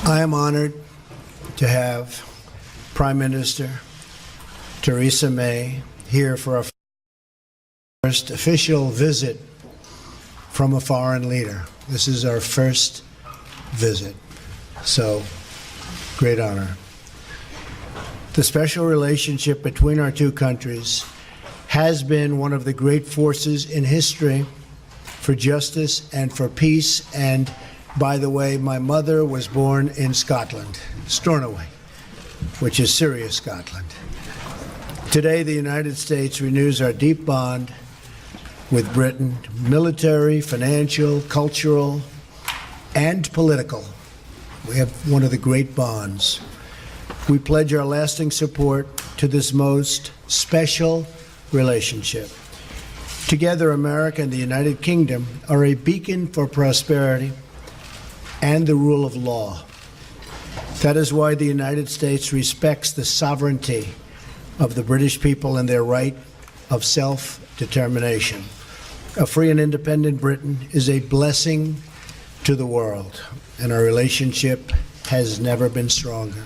I am honored to have Prime Minister Theresa May here for our first official visit from a foreign leader. This is our first visit, so great honor. The special relationship between our two countries has been one of the great forces in history for justice and for peace. And by the way, my mother was born in Scotland, Stornoway, which is Syria, Scotland. Today, the United States renews our deep bond with Britain, military, financial, cultural, and political. We have one of the great bonds. We pledge our lasting support to this most special relationship. Together, America and the United Kingdom are a beacon for prosperity and the rule of law. That is why the United States respects the sovereignty of the British people and their right of self-determination. A free and independent Britain is a blessing to the world, and our relationship has never been stronger.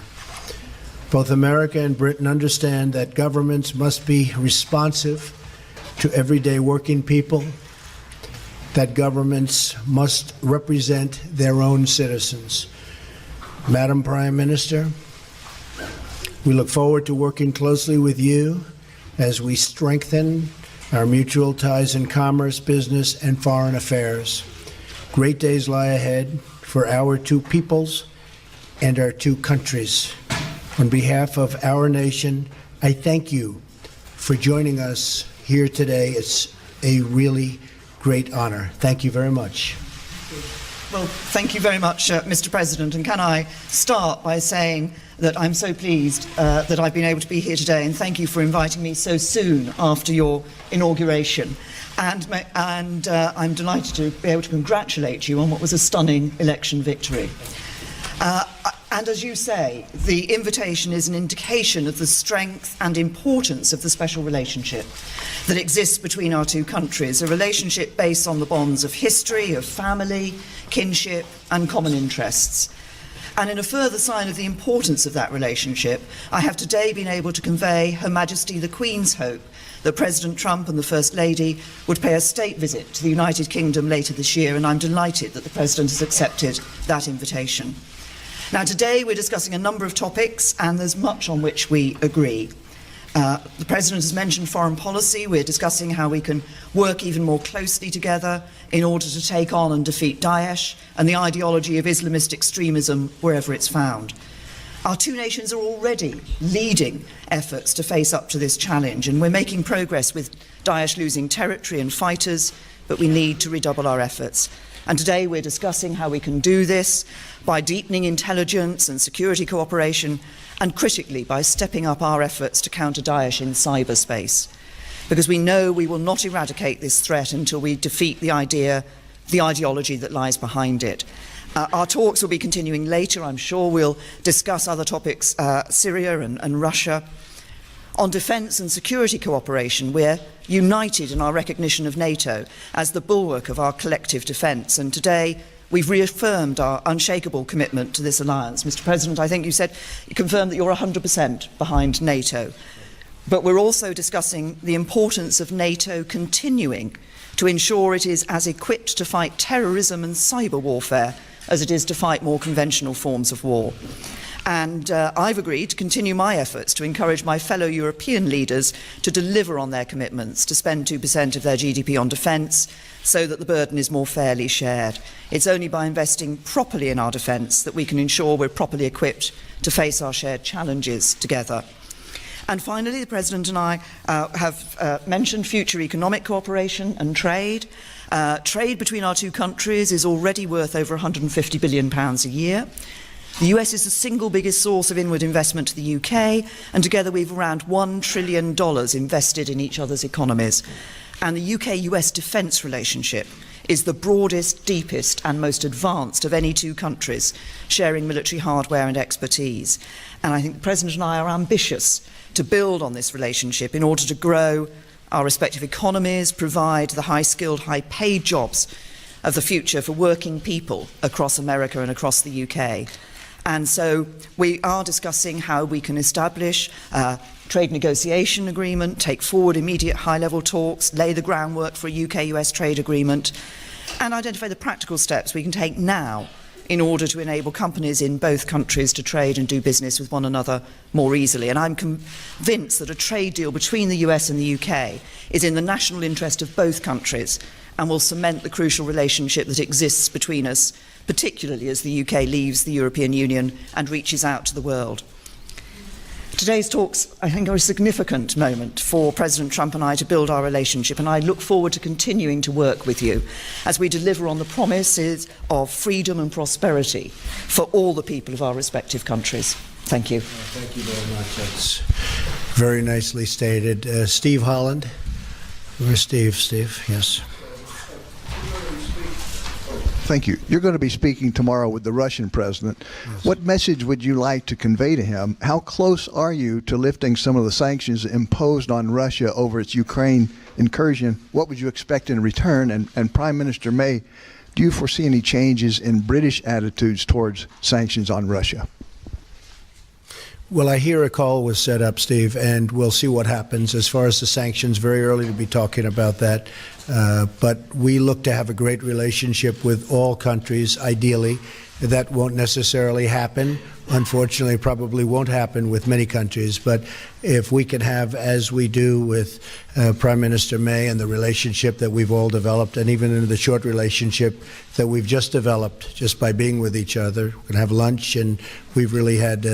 Both America and Britain understand that governments must be responsive to everyday working people, that governments must represent their own citizens. Madam Prime Minister, we look forward to working closely with you as we strengthen our mutual ties in commerce, business, and foreign affairs. Great days lie ahead for our two peoples and our two countries. On behalf of our nation, I thank you for joining us here today. It's a really great honor. Thank you very much. Well, thank you very much, Mr. President. And can I start by saying that I'm so pleased that I've been able to be here today, and thank you for inviting me so soon after your inauguration. And I'm delighted to be able to congratulate you on what was a stunning election victory. And as you say, the invitation is an indication of the strength and importance of the special relationship that exists between our two countries, a relationship based on the bonds of history, of family, kinship, and common interests. And in a further sign of the importance of that relationship, I have today been able to convey Her Majesty the Queen's hope that President Trump and the First Lady would pay a state visit to the United Kingdom later this year, and I'm delighted that the President has accepted that invitation. Now, today we're discussing a number of topics, and there's much on which we agree. The President has mentioned foreign policy. We're discussing how we can work even more closely together in order to take on and defeat Daesh and the ideology of Islamist extremism wherever it's found. Our two nations are already leading efforts to face up to this challenge, and we're making progress with Daesh losing territory and fighters, but we need to redouble our efforts. And today we're discussing how we can do this by deepening intelligence and security cooperation, and critically by stepping up our efforts to counter Daesh in cyberspace. Because we know we will not eradicate this threat until we defeat the ideology that lies behind it. Our talks will be continuing later. I'm sure we'll discuss other topics, Syria and Russia. On defence and security cooperation, we're united in our recognition of NATO as the bulwark of our collective defence, and today we've reaffirmed our unshakable commitment to this alliance. Mr. President, I think you confirmed that you're 100% behind NATO, but we're also discussing the importance of NATO continuing to ensure it is as equipped to fight terrorism and cyber warfare as it is to fight more conventional forms of war. And I've agreed to continue my efforts to encourage my fellow European leaders to deliver on their commitments to spend 2% of their GDP on defence so that the burden is more fairly shared. It's only by investing properly in our defence that we can ensure we're properly equipped to face our shared challenges together. And finally, the President and I have mentioned future economic cooperation and trade. Trade between our two countries is already worth over £150 billion a year. The US is the single biggest source of inward investment to the UK, and together we've around $1 trillion invested in each other's economies. And the UK-US defence relationship is the broadest, deepest and most advanced of any two countries, sharing military hardware and expertise. And I think the President and I are ambitious to build on this relationship in order to grow our respective economies, provide the high-skilled, high-paid jobs of the future for working people across America and across the UK. And so we are discussing how we can establish a trade negotiation agreement, take forward immediate high-level talks, lay the groundwork for a UK-US trade agreement, and identify the practical steps we can take now in order to enable companies in both countries to trade and do business with one another more easily. And I'm convinced that a trade deal between the US and the UK is in the national interest of both countries and will cement the crucial relationship that exists between us, particularly as the UK leaves the European Union and reaches out to the world. Today's talks, I think, are a significant moment for President Trump and I to build our relationship, and I look forward to continuing to work with you as we deliver on the promises of freedom and prosperity for all the people of our respective countries. Thank you. Thank you very much. That's very nicely stated. Steve Holland. Where's Steve? Steve, yes. Thank you. You're going to be speaking tomorrow with the Russian president. Yes. What message would you like to convey to him? How close are you to lifting some of the sanctions imposed on Russia over its Ukraine incursion? What would you expect in return? And Prime Minister May, do you foresee any changes in British attitudes towards sanctions on Russia? Well, I hear a call was set up, Steve, and we'll see what happens. As far as the sanctions, very early to be talking about that. But we look to have a great relationship with all countries, ideally. That won't necessarily happen. Unfortunately, probably won't happen with many countries. But if we can have, as we do with Prime Minister May and the relationship that we've all developed, and even in the short relationship that we've just developed just by being with each other, we can have lunch, and we've really had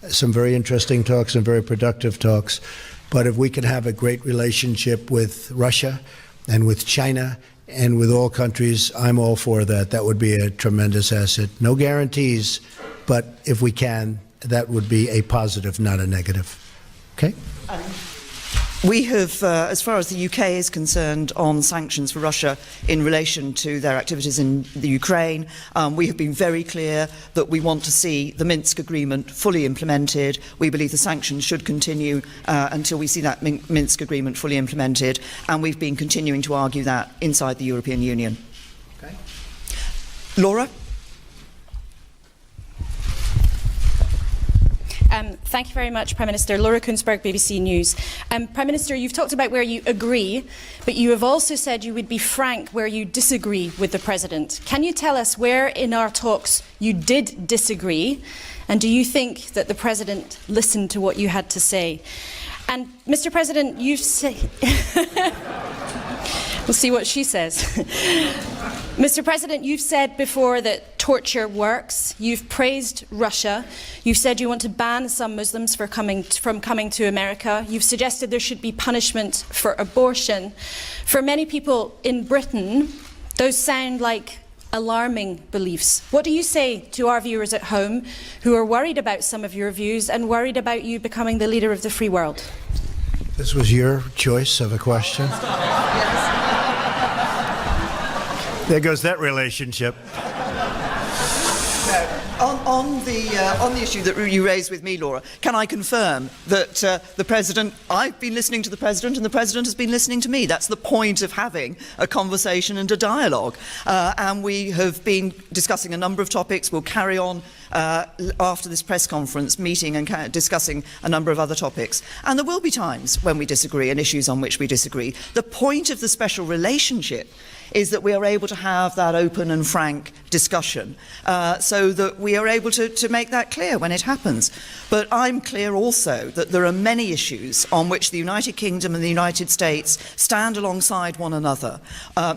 some very interesting talks and very productive talks. But if we can have a great relationship with Russia and with China and with all countries, I'm all for that. That would be a tremendous asset. No guarantees, but if we can, that would be a positive, not a negative. Okay? We have, as far as the UK is concerned, on sanctions for Russia in relation to their activities in the Ukraine, we have been very clear that we want to see the Minsk agreement fully implemented. We believe the sanctions should continue until we see that Minsk agreement fully implemented, and we've been continuing to argue that inside the European Union. Okay. Laura? Thank you very much, Prime Minister. Laura Kunsberg, BBC News. Prime Minister, you've talked about where you agree, but you have also said you would be frank where you disagree with the President. Can you tell us where in our talks you did disagree, and do you think that the President listened to what you had to say? And, Mr. President, you've said... We'll see what she says. Mr. President, you've said before that torture works. You've praised Russia. You've said you want to ban some Muslims from coming to America. You've suggested there should be punishment for abortion. For many people in Britain, those sound like alarming beliefs. What do you say to our viewers at home who are worried about some of your views and worried about you becoming the leader of the free world? This was your choice of a question. There goes that relationship. On the issue that you raised with me, Laura, can I confirm that the President, I've been listening to the President and the President has been listening to me. That's the point of having a conversation and a dialogue. And we have been discussing a number of topics. We'll carry on after this press conference meeting and discussing a number of other topics. And there will be times when we disagree and issues on which we disagree. The point of the special relationship is that we are able to have that open and frank discussion so that we are able to make that clear when it happens. But I'm clear also that there are many issues on which the United Kingdom and the United States stand alongside one another,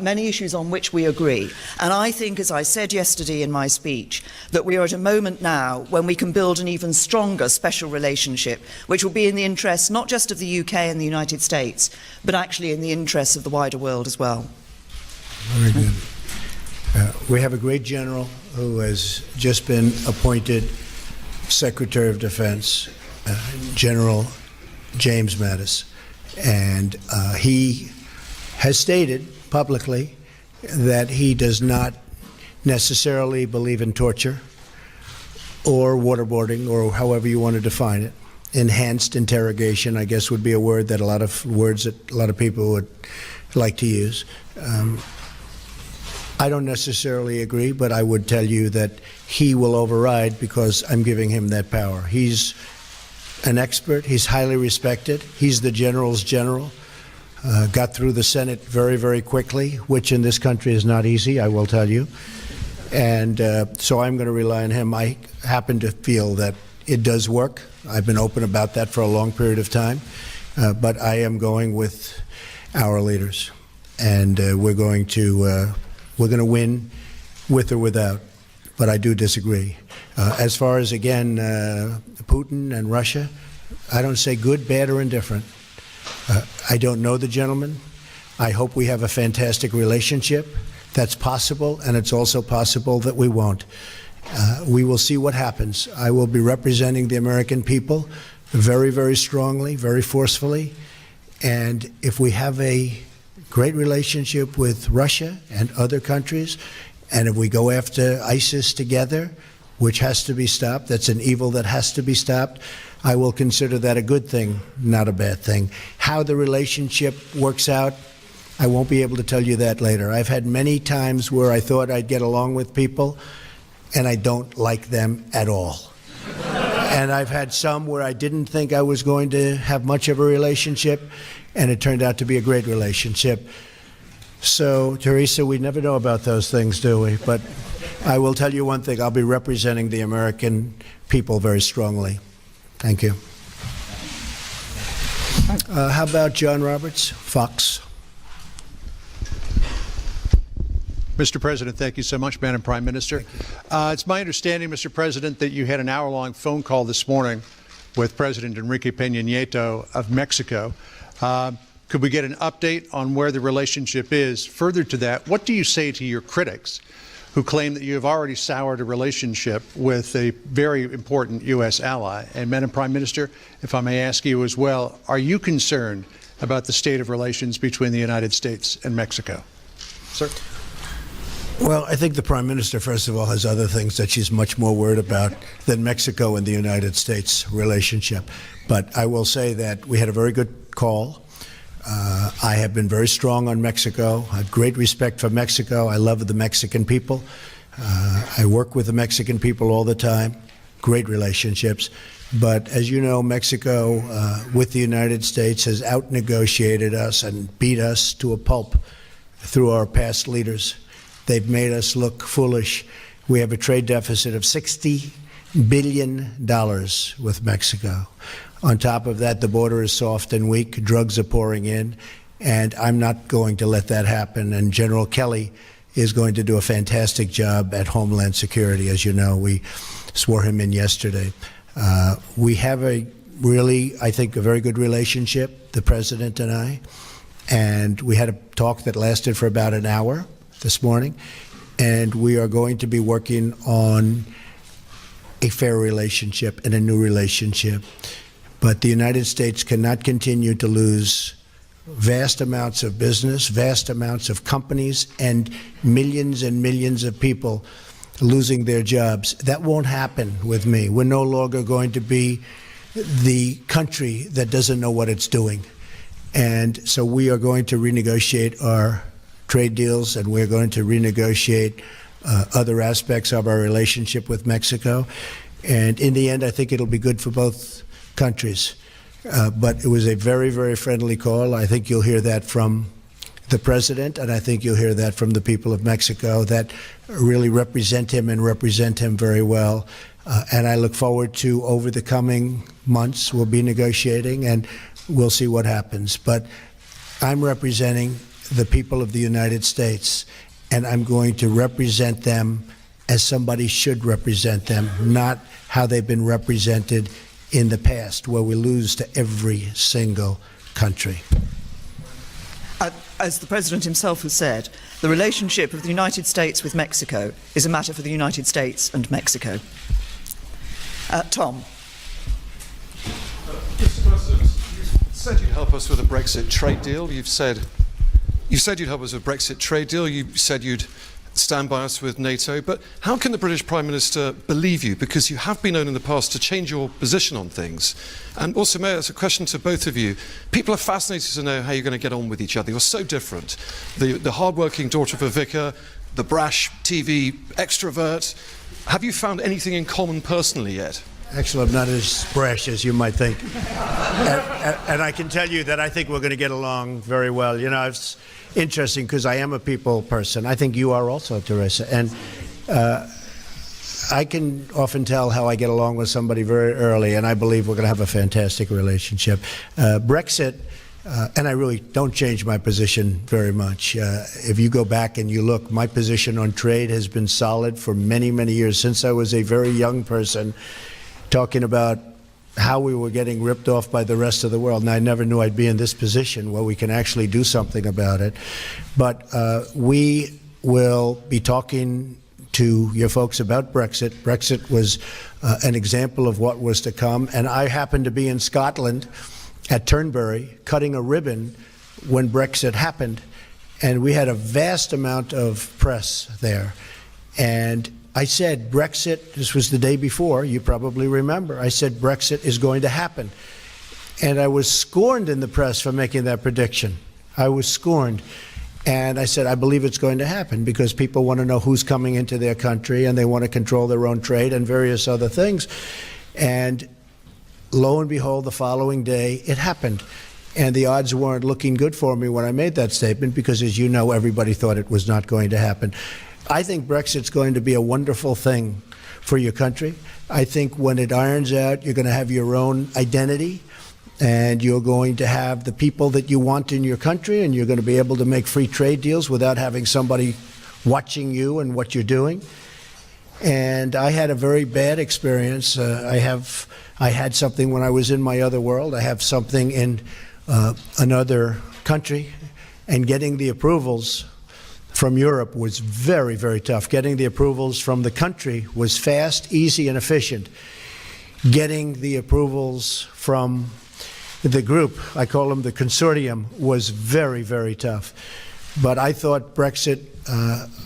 many issues on which we agree. And I think, as I said yesterday in my speech, that we are at a moment now when we can build an even stronger special relationship, which will be in the interests not just of the UK and the United States, but actually in the interests of the wider world as well. Very good. We have a great general who has just been appointed Secretary of Defense, General James Mattis, and he has stated publicly that he does not necessarily believe in torture or waterboarding, or however you want to define it. Enhanced interrogation, I guess, would be a word that a lot of people would like to use. I don't necessarily agree, but I would tell you that he will override because I'm giving him that power. He's an expert. He's highly respected. He's the general's general. Got through the Senate very, very quickly, which in this country is not easy, I will tell you. And so I'm going to rely on him. I happen to feel that it does work. I've been open about that for a long period of time. But I am going with our leaders. And we're going to win with or without. But I do disagree. As far as, again, Putin and Russia, I don't say good, bad, or indifferent. I don't know the gentleman. I hope we have a fantastic relationship. That's possible, and it's also possible that we won't. We will see what happens. I will be representing the American people very, very strongly, very forcefully. And if we have a great relationship with Russia and other countries, and if we go after ISIS together, which has to be stopped, that's an evil that has to be stopped, I will consider that a good thing, not a bad thing. How the relationship works out, I won't be able to tell you that later. I've had many times where I thought I'd get along with people, and I don't like them at all. And I've had some where I didn't think I was going to have much of a relationship, and it turned out to be a great relationship. So, Teresa, we never know about those things, do we? But I will tell you one thing. I'll be representing the American people very strongly. Thank you. How about John Roberts, Fox? Mr. President, thank you so much, Madam Prime Minister. It's my understanding, Mr. President, that you had an hour-long phone call this morning with President Enrique Peña Nieto of Mexico. Could we get an update on where the relationship is? Further to that, what do you say to your critics who claim that you have already soured a relationship with a very important U.S. ally? And Madam Prime Minister, if I may ask you as well, are you concerned about the state of relations between the United States and Mexico? Sir? Well, I think the Prime Minister, first of all, has other things that she's much more worried about than Mexico and the United States relationship. But I will say that we had a very good call. I have been very strong on Mexico. I have great respect for Mexico. I love the Mexican people. I work with the Mexican people all the time. Great relationships. But as you know, Mexico, with the United States, has out-negotiated us and beat us to a pulp through our past leaders. They've made us look foolish. We have a trade deficit of $60 billion with Mexico. On top of that, the border is soft and weak. Drugs are pouring in, and I'm not going to let that happen. And General Kelly is going to do a fantastic job at Homeland Security. As you know, we swore him in yesterday. We have a really, I think, a very good relationship, the President and I. And we had a talk that lasted for about an hour this morning. And we are going to be working on a fair relationship and a new relationship. But the United States cannot continue to lose vast amounts of business, vast amounts of companies, and millions of people losing their jobs. That won't happen with me. We're no longer going to be the country that doesn't know what it's doing. And so we are going to renegotiate our trade deals, and we're going to renegotiate other aspects of our relationship with Mexico. And in the end, I think it'll be good for both countries. But it was a very, very friendly call. I think you'll hear that from the President, and I think you'll hear that from the people of Mexico that really represent him and represent him very well. And I look forward to, over the coming months, we'll be negotiating, and we'll see what happens. But I'm representing the people of the United States, and I'm going to represent them as somebody should represent them, not how they've been represented in the past, where we lose to every single country. As the President himself has said, the relationship of the United States with Mexico is a matter for the United States and Mexico. Tom. Mr. President, you said you'd help us with a Brexit trade deal. You said you'd help us with a Brexit trade deal. You said you'd stand by us with NATO. But how can the British Prime Minister believe you? Because you have been known in the past to change your position on things. And also, Mayor, it's a question to both of you. People are fascinated to know how you're going to get on with each other. You're so different. The hard-working daughter of a vicar, the brash TV extrovert. Have you found anything in common personally yet? Actually, I'm not as brash as you might think. And I can tell you that I think we're going to get along very well. You know, it's interesting because I am a people person. I think you are also, Teresa. And I can often tell how I get along with somebody very early, and I believe we're going to have a fantastic relationship. Brexit, and I really don't change my position very much. If you go back and you look, my position on trade has been solid for many, many years, since I was a very young person, talking about how we were getting ripped off by the rest of the world. And I never knew I'd be in this position where we can actually do something about it. But we will be talking to your folks about Brexit. Brexit was an example of what was to come. And I happened to be in Scotland at Turnberry cutting a ribbon when Brexit happened. And we had a vast amount of press there. And I said, Brexit, this was the day before, you probably remember, I said, Brexit is going to happen. And I was scorned in the press for making that prediction. I was scorned. And I said, I believe it's going to happen because people want to know who's coming into their country and they want to control their own trade and various other things. And lo and behold, the following day, it happened. And the odds weren't looking good for me when I made that statement because, as you know, everybody thought it was not going to happen. I think Brexit's going to be a wonderful thing for your country. I think when it irons out, you're going to have your own identity, and you're going to have the people that you want in your country, and you're going to be able to make free trade deals without having somebody watching you and what you're doing. And I had a very bad experience. I had something when I was in my other world. I have something in another country, and getting the approvals from Europe was very, very tough. Getting the approvals from the country was fast, easy, and efficient. Getting the approvals from the group, I call them the consortium, was very, very tough. But I thought Brexit,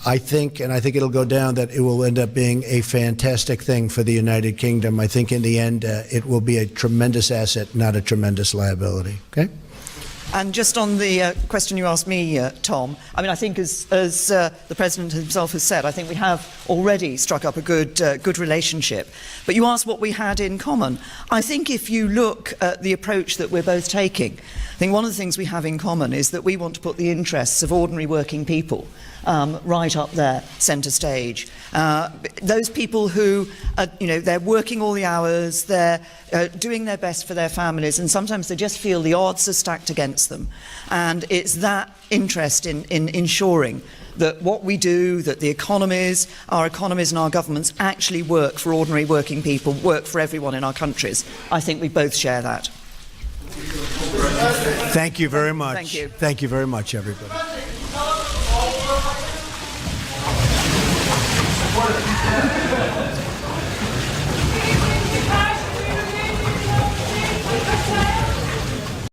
I think it'll go down, that it will end up being a fantastic thing for the United Kingdom. I think in the end, it will be a tremendous asset, not a tremendous liability. Okay? And just on the question you asked me, Tom, I mean, I think as the President himself has said, I think we have already struck up a good relationship. But you asked what we had in common. I think if you look at the approach that we're both taking, I think one of the things we have in common is that we want to put the interests of ordinary working people right up there, centre stage. Those people who, they're working all the hours, they're doing their best for their families, and sometimes they just feel the odds are stacked against them. And it's that interest in ensuring that what we do, that the economies, our economies and our governments actually work for ordinary working people, work for everyone in our countries. I think we both share that. Thank you very much. Thank you. Thank you very much, everybody.